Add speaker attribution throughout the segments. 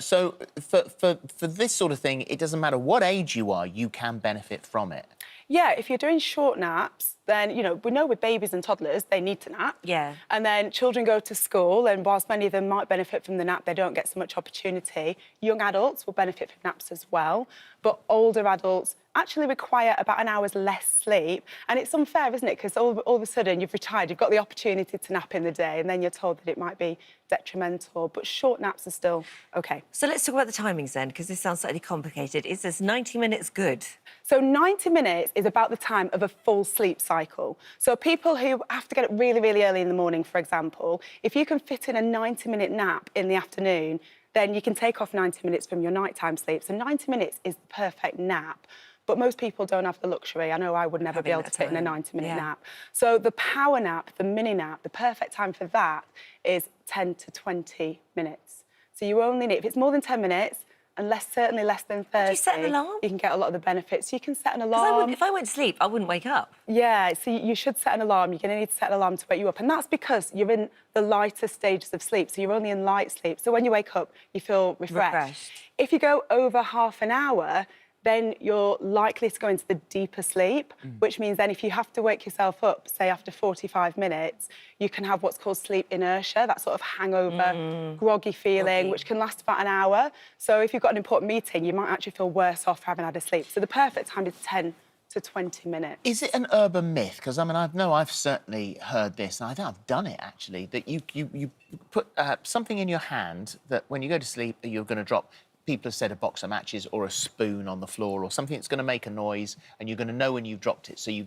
Speaker 1: So for this sort of thing, it doesn't matter what age you are, you can benefit from it.
Speaker 2: Yeah, if you're doing short naps, then, you know, we know with babies and toddlers, they need to nap.
Speaker 3: Yeah.
Speaker 2: And then children go to school, and whilst many of them might benefit from the nap, they don't get so much opportunity. Young adults will benefit from naps as well, but older adults actually require about an hour's less sleep. And it's unfair, isn't it? Because all of a sudden you've retired, you've got the opportunity to nap in the day, and then you're told that it might be detrimental. But short naps are still OK.
Speaker 3: So let's talk about the timings then, because this sounds slightly complicated. Is this 90 minutes good?
Speaker 2: So 90 minutes is about the time of a full sleep cycle. So people who have to get up really, really early in the morning, for example, if you can fit in a 90-minute nap in the afternoon, then you can take off 90 minutes from your nighttime sleep. So 90 minutes is the perfect nap. But most people don't have the luxury. I know I would never be able to fit in a 90-minute nap. So the power nap, the mini nap, the perfect time for that is 10 to 20 minutes. So you only need, if it's more than 10 minutes, and certainly less than 30,
Speaker 3: Do you set an alarm?
Speaker 2: You can get a lot of the benefits. You can set an alarm.
Speaker 3: If I went to sleep, I wouldn't wake up.
Speaker 2: Yeah, so you should set an alarm. You're going to need to set an alarm to wake you up. And that's because you're in the lighter stages of sleep, so you're only in light sleep. So when you wake up, you feel refreshed. If you go over half an hour, then you're likely to go into the deeper sleep, which means then if you have to wake yourself up, say after 45 minutes, you can have what's called sleep inertia, that sort of hangover, groggy feeling, which can last about an hour. So if you've got an important meeting, you might actually feel worse off for having had a sleep. So the perfect time is 10 to 20 minutes.
Speaker 1: Is it an urban myth? Because, I mean, I've certainly heard this, and I think I've done it, actually, that you put something in your hand that when you go to sleep, you're going to drop. People have said a box of matches or a spoon on the floor or something that's going to make a noise, and you're going to know when you've dropped it. So you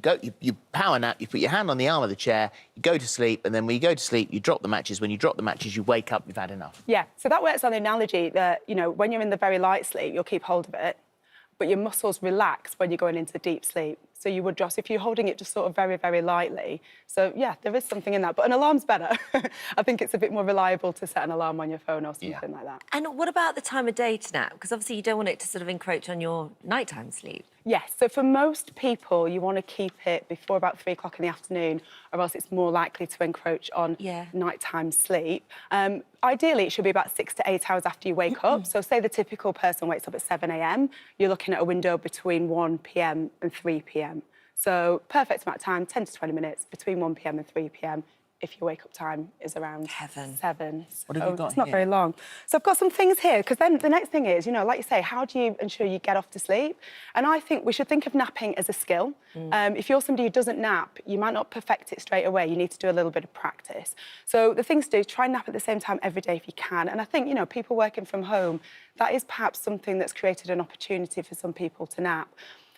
Speaker 1: power nap, you put your hand on the arm of the chair, you go to sleep, and then when you go to sleep, you drop the matches. When you drop the matches, you wake up, you've had enough.
Speaker 2: Yeah, so that works on the analogy that, you know, when you're in the very light sleep, you'll keep hold of it, but your muscles relax when you're going into deep sleep. So you would just, if you're holding it just sort of very, very lightly. So, yeah, there is something in that. But an alarm's better. I think it's a bit more reliable to set an alarm on your phone or something like that.
Speaker 3: And what about the time of day to nap? Because obviously you don't want it to sort of encroach on your nighttime sleep.
Speaker 2: Yes, so for most people, you want to keep it before about 3 o'clock in the afternoon, or else it's more likely to encroach on nighttime sleep. Ideally, it should be about 6 to 8 hours after you wake up. So say the typical person wakes up at 7 a.m, you're looking at a window between 1 p.m. and 3 p.m. So perfect amount of time, 10 to 20 minutes, between 1 p.m. and 3 p.m. if your wake-up time is around 7.
Speaker 1: What have you got
Speaker 2: It's not very long. So I've got some things here, because then the next thing is, you know, like you say, how do you ensure you get off to sleep? And I think we should think of napping as a skill. If you're somebody who doesn't nap, you might not perfect it straight away. You need to do a little bit of practice. So the things to do is try and nap at the same time every day if you can. And I think, you know, people working from home, that is perhaps something that's created an opportunity for some people to nap.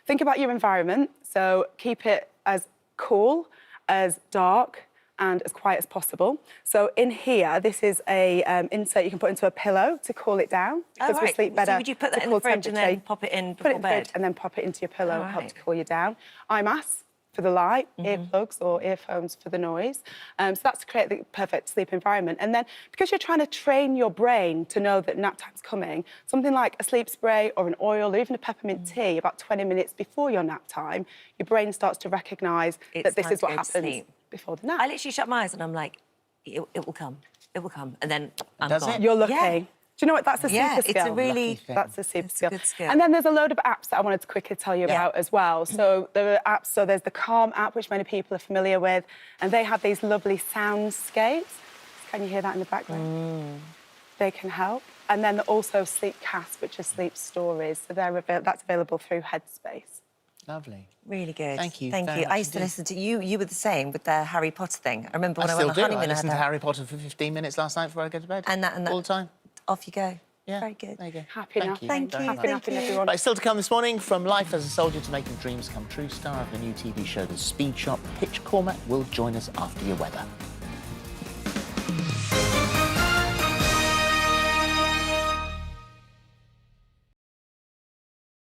Speaker 2: Think about your environment. So keep it as cool, as dark, and as quiet as possible. So in here, this is a insert you can put into a pillow to cool it down, because we sleep better.
Speaker 3: So would you put that in the fridge and then pop it in before bed?
Speaker 2: Put it in the fridge and then pop it into your pillow, help to cool you down. Eye masks for the light, earplugs or earphones for the noise. So that's to create the perfect sleep environment. And then, because you're trying to train your brain to know that nap time's coming, something like a sleep spray or an oil or even a peppermint tea about 20 minutes before your nap time, your brain starts to recognise that this is what happens before the nap.
Speaker 3: I literally shut my eyes and I'm like, it will come, and then I'm gone.
Speaker 2: You're lucky. Do you know what? That's a super skill.
Speaker 3: It's a really...
Speaker 2: That's a super skill.
Speaker 3: Good skill.
Speaker 2: And then there's a load of apps that I wanted to quickly tell you about as well. So there are apps, so there's the Calm app, which many people are familiar with, and they have these lovely soundscapes. Can you hear that in the background? They can help. And then also Sleepcast, which are sleep stories. So that's available through Headspace.
Speaker 1: Lovely.
Speaker 3: Really good.
Speaker 1: Thank you.
Speaker 3: Thank you. I used to listen to you. You were the same with the Harry Potter thing. I remember when I went on honeymoon.
Speaker 1: I listened to Harry Potter for 15 minutes last night before I go to bed.
Speaker 3: And that
Speaker 1: all the time.
Speaker 3: Off you go.
Speaker 1: Yeah.
Speaker 3: Very good.
Speaker 1: There you go.
Speaker 2: Happy napping.
Speaker 3: Thank you.
Speaker 2: Happy napping, everyone.
Speaker 1: Right, still to come this morning, from life as a soldier to making dreams come true, star of the new TV show The Speed Shop, Pitch Cormack will join us after your weather.